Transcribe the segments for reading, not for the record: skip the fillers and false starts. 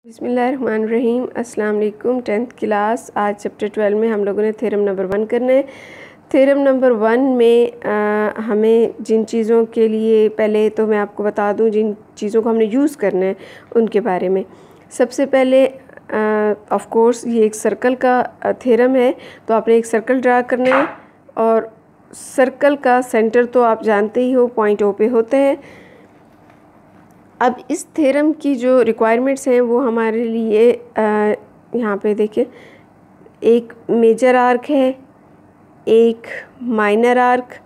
बिस्मिल्लाहिर्रहमानिर्रहीम। अस्सलाम वालेकुम। 10th class. आज चैप्टर 12 में हम लोगों ने थ्योरम नंबर 1 करना है। थ्योरम नंबर 1 में हमें जिन चीज़ों के लिए, पहले तो मैं आपको बता दूं जिन चीज़ों को हमने यूज़ करना है उनके बारे में। सबसे पहले ऑफ कोर्स ये एक सर्कल का थ्योरम है, तो आपने एक सर्कल ड्रा करना है और सर्कल का सेंटर तो आप जानते ही हो पॉइंट ओ पे होते हैं। अब इस थ्योरम की जो रिक्वायरमेंट्स हैं वो हमारे लिए यहाँ पे देखिए, एक मेजर आर्क है, एक माइनर आर्क,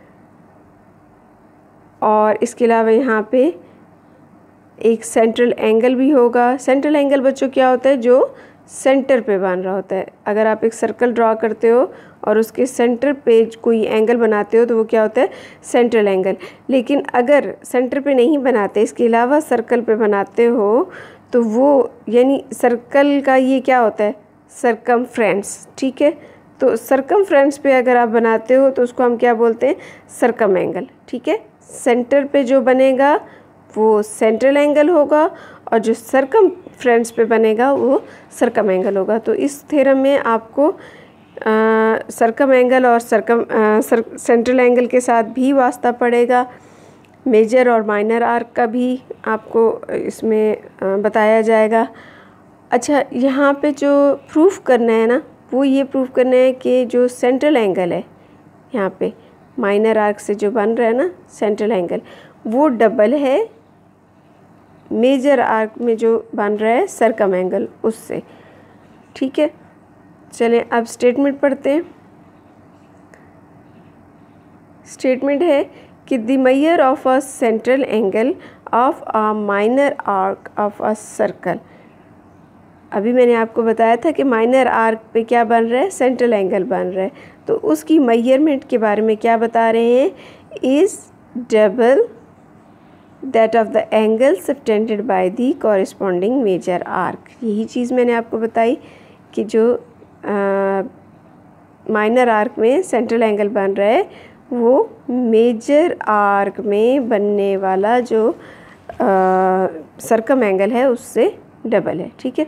और इसके अलावा यहाँ पे एक सेंट्रल एंगल भी होगा। सेंट्रल एंगल बच्चों क्या होता है? जो सेंटर पे बन रहा होता है। अगर आप एक सर्कल ड्रा करते हो और उसके सेंटर पे कोई एंगल बनाते हो तो वो क्या होता है? Central angle. लेकिन अगर सेंटर पे नहीं बनाते, इसके अलावा सर्कल पे बनाते हो, तो वो यानी सर्कल का ये क्या होता है? सर्कमफ्रेंस। ठीक है, तो सर्कमफ्रेंस पे अगर आप बनाते हो तो उसको हम क्या बोलते हैं? Circum angle. ठीक है, सेंटर पे जो बनेगा वो सेंट्रल एंगल होगा और जो सर्कमफ्रेंस पे बनेगा वो सर्कम एंगल होगा। तो इस थ्योरम में आपको सर्कम एंगल और सेंट्रल एंगल के साथ भी वास्ता पड़ेगा। मेजर और माइनर आर्क का भी आपको इसमें बताया जाएगा। अच्छा, यहाँ पे जो प्रूफ करना है ना, वो ये प्रूफ करना है कि जो सेंट्रल एंगल है यहाँ पे माइनर आर्क से जो बन रहा है ना सेंट्रल एंगल, वो डबल है मेजर आर्क में जो बन रहा है सर्कम एंगल उससे। ठीक है, चलें अब स्टेटमेंट पढ़ते हैं। स्टेटमेंट है कि the major of a central angle of a minor arc of a circle. अभी मैंने आपको बताया था कि माइनर आर्क पे क्या बन रहा है? सेंट्रल एंगल बन रहा है। तो उसकी मेजरमेंट के बारे में क्या बता रहे हैं? Is double that of the angle subtended by the corresponding major arc. यही चीज़ मैंने आपको बताई कि जो माइनर आर्क में सेंट्रल एंगल बन रहा है वो मेजर आर्क में बनने वाला जो सर्कम एंगल है उससे डबल है। ठीक है,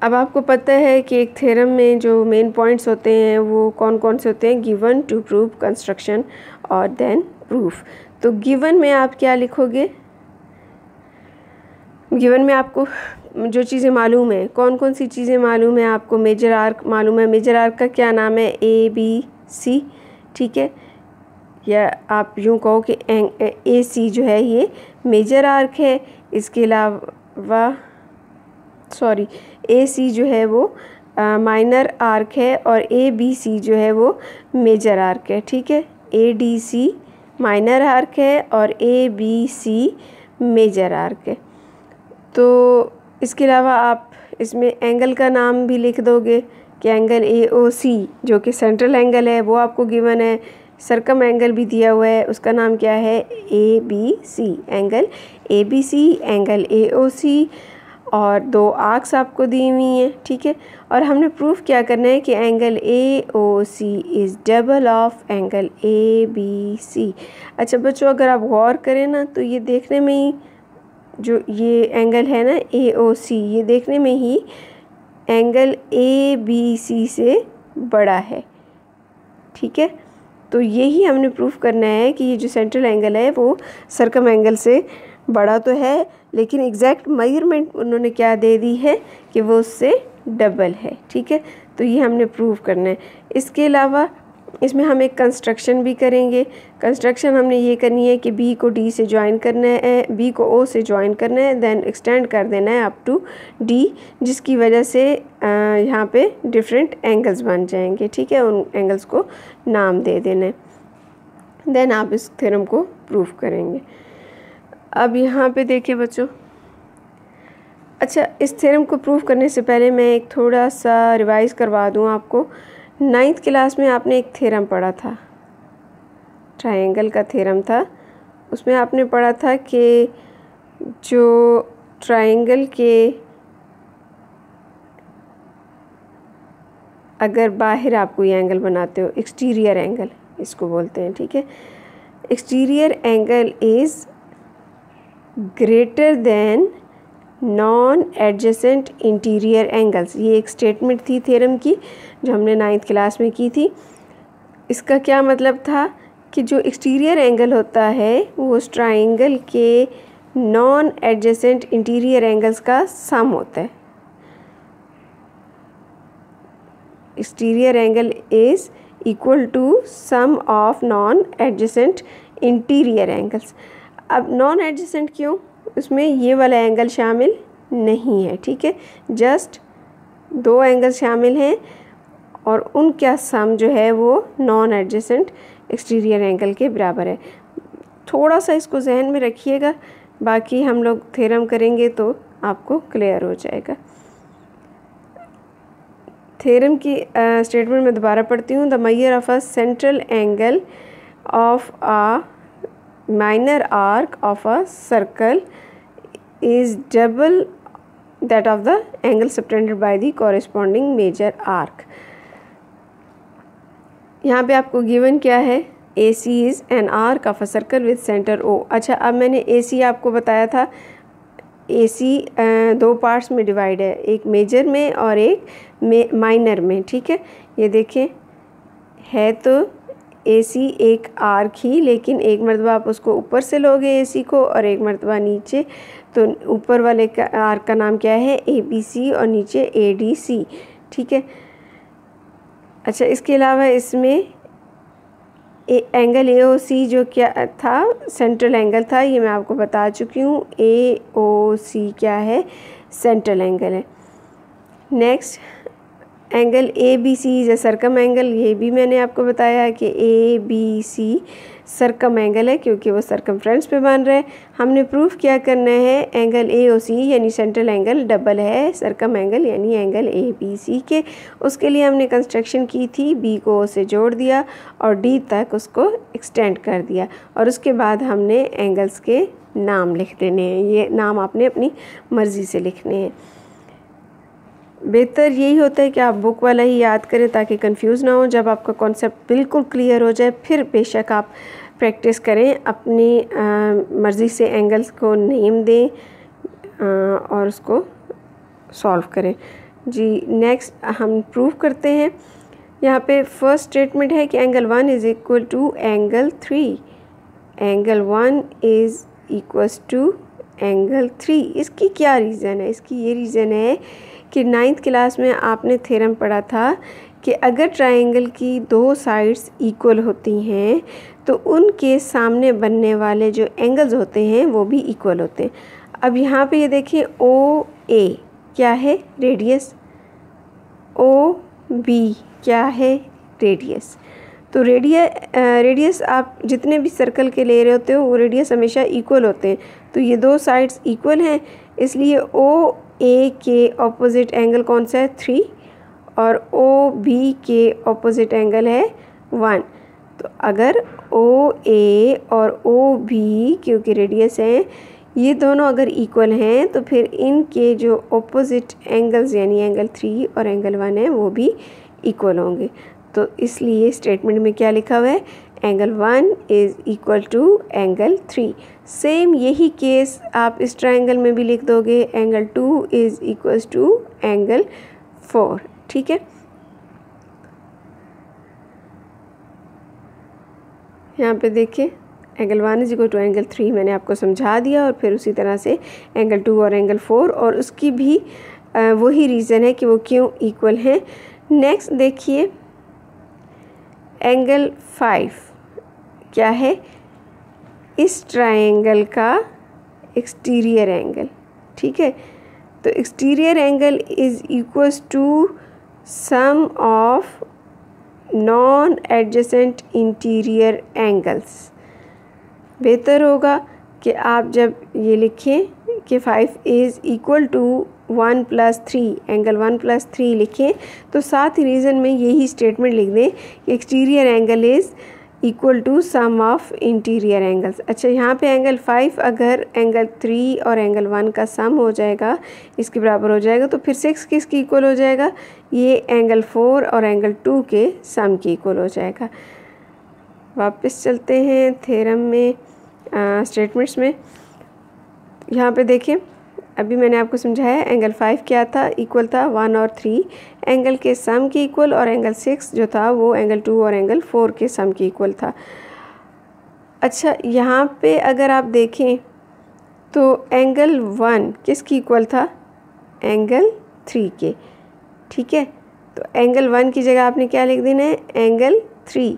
अब आपको पता है कि एक थ्योरम में जो मेन पॉइंट्स होते हैं वो कौन कौन से होते हैं? गिवन, टू प्रूव, कंस्ट्रक्शन और देन प्रूफ। तो गिवन में आप क्या लिखोगे? गिवन में आपको जो चीज़ें मालूम है, कौन कौन सी चीज़ें मालूम है आपको? मेजर आर्क मालूम है। मेजर आर्क का क्या नाम है? A B C. ठीक है, या आप यूँ कहो कि ए सी जो है ये मेजर आर्क है। इसके अलावा ए सी जो है वो माइनर आर्क है और ए बी सी जो है वो मेजर आर्क है। ठीक है, A D C minor arc है और A B C major arc है। तो इसके अलावा आप इसमें एंगल का नाम भी लिख दोगे कि एंगल ए ओ सी जो कि सेंट्रल एंगल है वो आपको गिवन है। सर्कम एंगल भी दिया हुआ है, उसका नाम क्या है? A B C. Angle A B C, angle A O C, और दो आर्क्स आपको दी हुई हैं। ठीक है, और हमने प्रूफ क्या करना है कि angle A O C is double of angle A B C. अच्छा बच्चों, अगर आप गौर करें ना तो ये देखने में ही जो ये एंगल है ना ए ओ सी, ये देखने में ही एंगल ए बी सी से बड़ा है। ठीक है, तो यही हमने प्रूफ करना है कि ये जो सेंट्रल एंगल है वो सर्कम एंगल से बड़ा तो है, लेकिन एग्जैक्ट मेजरमेंट उन्होंने क्या दे दी है कि वो उससे डबल है। ठीक है, तो ये हमने प्रूव करना है। इसके अलावा इसमें हम एक कंस्ट्रक्शन भी करेंगे। कंस्ट्रक्शन हमने ये करनी है कि बी को डी से ज्वाइन करना है, बी को ओ से ज्वाइन करना है, देन एक्सटेंड कर देना है अप टू डी, जिसकी वजह से यहाँ पे डिफरेंट एंगल्स बन जाएंगे। ठीक है, उन एंगल्स को नाम दे देना है, देन आप इस थ्योरम को प्रूव करेंगे। अब यहाँ पे देखिए बच्चों, अच्छा इस थ्योरम को प्रूव करने से पहले मैं एक थोड़ा सा रिवाइज करवा दूँ आपको। 9th क्लास में आपने एक थ्योरम पढ़ा था, ट्रायंगल का थ्योरम था। उसमें आपने पढ़ा था कि जो ट्रायंगल के अगर बाहर आप कोई एंगल बनाते हो, एक्सटीरियर एंगल इसको बोलते हैं। ठीक है, exterior angle is greater than non adjacent interior angles. ये एक स्टेटमेंट थी थ्योरम की जो हमने 9th क्लास में की थी। इसका क्या मतलब था कि जो एक्सटीरियर एंगल होता है वो उस ट्राइंगल के नॉन एडजेसेंट इंटीरियर एंगल्स का सम होता है। Exterior angle is equal to sum of non adjacent interior angles. अब नॉन एडजेसेंट क्यों? उसमें ये वाला एंगल शामिल नहीं है, ठीक है, जस्ट 2 एंगल शामिल हैं और उनका सम जो है वो नॉन एडजेसेंट एक्सटीरियर एंगल के बराबर है। थोड़ा सा इसको जहन में रखिएगा, बाकी हम लोग थ्योरम करेंगे तो आपको क्लियर हो जाएगा। थ्योरम की स्टेटमेंट में दोबारा पढ़ती हूँ। The major of a central angle of a minor arc of a circle is double that of the angle subtended by the corresponding major arc. यहाँ पे आपको गिवन क्या है? AC is an arc of a circle with centre O। अच्छा, अब मैंने AC आपको बताया था। AC 2 पार्ट्स में डिवाइड है, एक मेजर में और एक माइनर में, ठीक है। ये देखें, है तो AC एक आर्क ही, लेकिन एक मरतबा आप उसको ऊपर से लोगे AC को और एक मरतबा नीचे। तो ऊपर वाले का आर्क का नाम क्या है? ABC और नीचे ADC, ठीक है। अच्छा, इसके अलावा इसमें एंगल AOC जो क्या था, सेंट्रल एंगल था, ये मैं आपको बता चुकी हूँ। AOC क्या है? सेंट्रल एंगल है। Next, angle ABC is a circum angle. ये भी मैंने आपको बताया कि ABC सर्कम एंगल है क्योंकि वो सर्कमफ्रेंस पे बन रहा है। हमने प्रूफ क्या करना है? एंगल AOC यानी सेंट्रल एंगल डबल है सर्कम एंगल यानी एंगल ABC के। उसके लिए हमने कंस्ट्रक्शन की थी, B को O से जोड़ दिया और D तक उसको एक्सटेंड कर दिया और उसके बाद हमने एंगल्स के नाम लिख देने हैं। ये नाम आपने अपनी मर्ज़ी से लिखने हैं। बेहतर यही होता है कि आप बुक वाला ही याद करें ताकि कंफ्यूज ना हो। जब आपका कॉन्सेप्ट बिल्कुल क्लियर हो जाए फिर बेशक आप प्रैक्टिस करें, अपनी मर्ज़ी से एंगल्स को नेम दें और उसको सॉल्व करें। जी, नेक्स्ट हम प्रूव करते हैं। यहाँ पे फर्स्ट स्टेटमेंट है कि angle 1 is equal to angle 3। Angle 1 is equals to angle 3। इसकी क्या रीज़न है? इसकी ये रीज़न है कि 9th क्लास में आपने थ्योरम पढ़ा था कि अगर ट्रायंगल की 2 साइड्स इक्वल होती हैं तो उनके सामने बनने वाले जो एंगल्स होते हैं वो भी इक्वल होते हैं। अब यहाँ पे ये देखें, OA क्या है? रेडियस। OB क्या है? रेडियस। तो रेडियस आप जितने भी सर्कल के ले रहे होते हो वो रेडियस हमेशा इक्वल होते हैं। तो ये 2 साइड्स इक्वल हैं, इसलिए OA के ऑपोजिट एंगल कौन सा है? 3 और OB के ऑपोजिट एंगल है 1। तो अगर OA और OB क्योंकि रेडियस हैं, ये दोनों अगर इक्वल हैं तो फिर इनके जो ऑपोजिट एंगल्स यानी एंगल 3 और एंगल 1 है वो भी इक्वल होंगे। तो इसलिए स्टेटमेंट में क्या लिखा हुआ है? Angle 1 is equal to angle 3। Same यही केस आप इस ट्रायंगल में भी लिख दोगे, angle 2 is equals to angle 4, ठीक है। यहाँ पे देखिए, angle 1 is equal to angle 3 मैंने आपको समझा दिया और फिर उसी तरह से एंगल 2 और एंगल 4, और उसकी भी वही रीज़न है कि वो क्यों इक्वल हैं। नेक्स्ट देखिए, एंगल 5 क्या है? इस ट्रायंगल का एक्सटीरियर एंगल, ठीक है। तो exterior angle is equals to sum of non adjacent interior angles. बेहतर होगा कि आप जब ये लिखें कि 5 इज़ इक्वल टू 1 + 3, एंगल 1 + 3 लिखें तो साथ ही रीज़न में यही स्टेटमेंट लिख दें कि exterior angle is equal to sum of interior angles. अच्छा, यहाँ पे एंगल 5 अगर एंगल 3 और एंगल 1 का सम हो जाएगा, इसके बराबर हो जाएगा, तो फिर 6 किसकी इक्वल हो जाएगा? ये एंगल 4 और एंगल 2 के सम की इक्वल हो जाएगा। वापस चलते हैं थ्योरम में, स्टेटमेंट्स में। यहाँ पे देखिए, अभी मैंने आपको समझाया एंगल 5 क्या था, इक्वल था 1 और 3 एंगल के सम के इक्वल, और एंगल 6 जो था वो एंगल 2 और एंगल 4 के सम के इक्वल था। अच्छा, यहाँ पे अगर आप देखें तो एंगल 1 किसकी इक्वल था, एंगल 3 के, ठीक है। तो एंगल 1 की जगह आपने क्या लिख देना है, एंगल 3।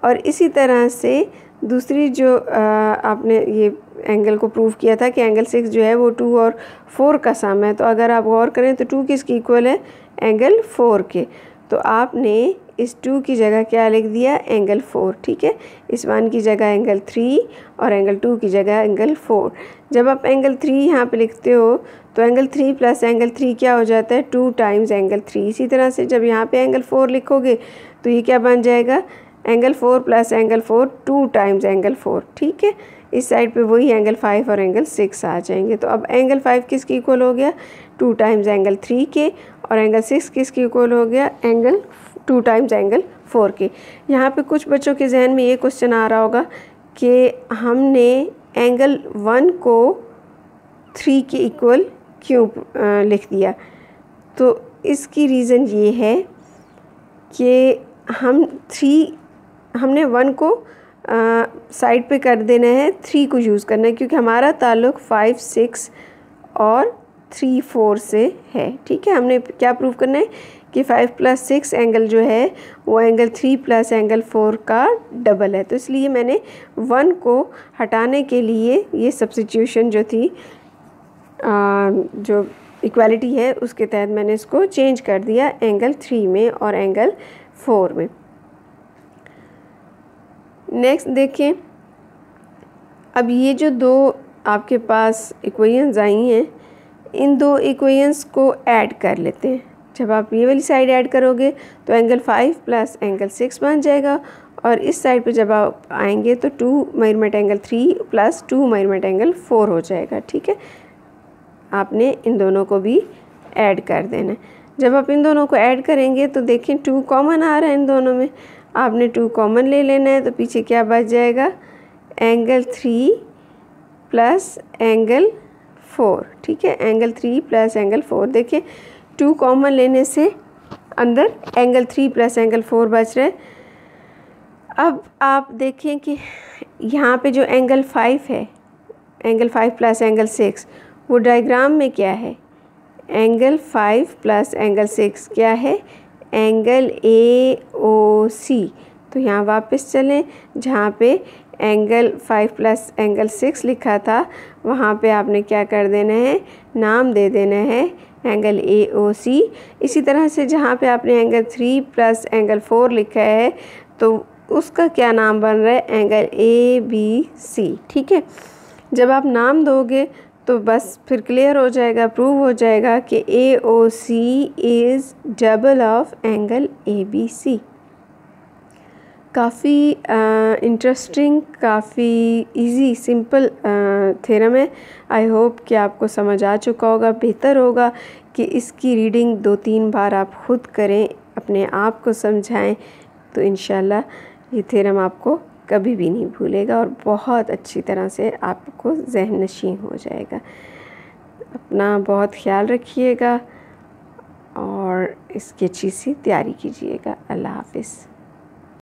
और इसी तरह से दूसरी जो आपने ये एंगल को प्रूव किया था कि एंगल 6 जो है वो 2 और 4 का सम है। तो अगर आप गौर करें तो 2 किसकी इक्वल है, एंगल 4 के। तो आपने इस 2 की जगह क्या लिख दिया, एंगल 4, ठीक है। इस 1 की जगह एंगल 3 और एंगल 2 की जगह एंगल 4। जब आप एंगल 3 यहाँ पे लिखते हो तो एंगल 3 प्लस एंगल 3 क्या हो जाता है, 2 टाइम्स एंगल 3। इसी तरह से जब यहाँ पे एंगल 4 लिखोगे तो ये क्या बन जाएगा, angle 4 plus angle 4, 2 times angle 4, ठीक है। इस साइड पे वही एंगल 5 और एंगल 6 आ जाएंगे। तो अब एंगल 5 किसकी इक्वल हो गया, 2 टाइम्स एंगल 3 के, और एंगल 6 किसकी इक्वल हो गया, एंगल 2 टाइम्स एंगल 4 के। यहाँ पे कुछ बच्चों के जहन में ये क्वेश्चन आ रहा होगा कि हमने एंगल 1 को 3 के इक्वल क्यों लिख दिया। तो इसकी रीज़न ये है कि हमने 1 को साइड पे कर देना है, 3 को यूज़ करना है, क्योंकि हमारा ताल्लुक़ 5, 6 और 3, 4 से है, ठीक है। हमने क्या प्रूव करना है कि 5 प्लस 6 एंगल जो है वो एंगल 3 प्लस एंगल 4 का डबल है। तो इसलिए मैंने 1 को हटाने के लिए ये सब्स्टिट्यूशन जो थी, जो इक्वालिटी है उसके तहत मैंने इसको चेंज कर दिया एंगल 3 में और एंगल 4 में। नेक्स्ट देखें, अब ये जो दो आपके पास इक्वेशंस आई हैं, इन दो इक्वेशंस को ऐड कर लेते हैं। जब आप ये वाली साइड ऐड करोगे तो एंगल 5 प्लस एंगल 6 बन जाएगा, और इस साइड पे जब आप आएंगे तो 2 measurement angle 3 plus 2 measurement angle 4 हो जाएगा, ठीक है। आपने इन दोनों को भी ऐड कर देना है। जब आप इन दोनों को ऐड करेंगे तो देखें 2 कॉमन आ रहा है इन दोनों में, आपने 2 कॉमन ले लेना है। तो पीछे क्या बच जाएगा, एंगल 3 प्लस एंगल 4, ठीक है। एंगल 3 प्लस एंगल 4, देखिए 2 कॉमन लेने से अंदर एंगल 3 प्लस एंगल 4 बच रहे। अब आप देखें कि यहाँ पे जो एंगल 5 है, एंगल 5 प्लस एंगल 6, वो डायग्राम में क्या है, एंगल 5 प्लस एंगल 6 क्या है, एंगल AOC। तो यहाँ वापस चलें, जहाँ पे एंगल 5 प्लस एंगल 6 लिखा था वहाँ पे आपने क्या कर देना है, नाम दे देना है एंगल AOC। इसी तरह से जहाँ पे आपने एंगल 3 प्लस एंगल 4 लिखा है तो उसका क्या नाम बन रहा है, एंगल ABC, ठीक है। जब आप नाम दोगे तो बस फिर क्लियर हो जाएगा, प्रूव हो जाएगा कि AOC is double of angle ABC। काफ़ी इंटरेस्टिंग, काफ़ी इजी, सिंपल थ्योरम है। आई होप कि आपको समझ आ चुका होगा। बेहतर होगा कि इसकी रीडिंग 2-3 बार आप खुद करें, अपने आप को समझाएं, तो इंशाल्लाह ये थ्योरम आपको कभी भी नहीं भूलेगा और बहुत अच्छी तरह से आपको ज़हन नशीं हो जाएगा। अपना बहुत ख्याल रखिएगा और इसकी अच्छी सी तैयारी कीजिएगा। अल्लाह हाफ़िज़।